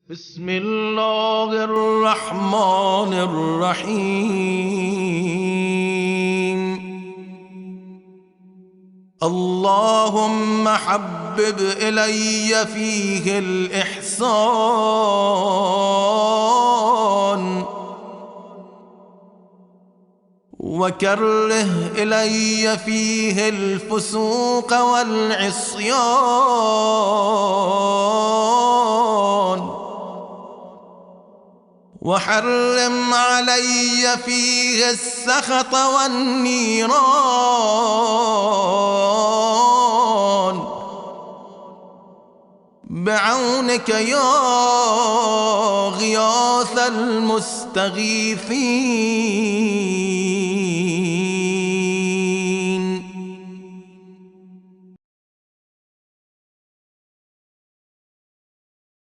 بسم الله الرحمن الرحيم. اللهم حبب إلي فيه الإحسان وكره إلي فيه الفسوق والعصيان وحرم علي فيه السخط والنيران بعونك يا غياث المستغيثين.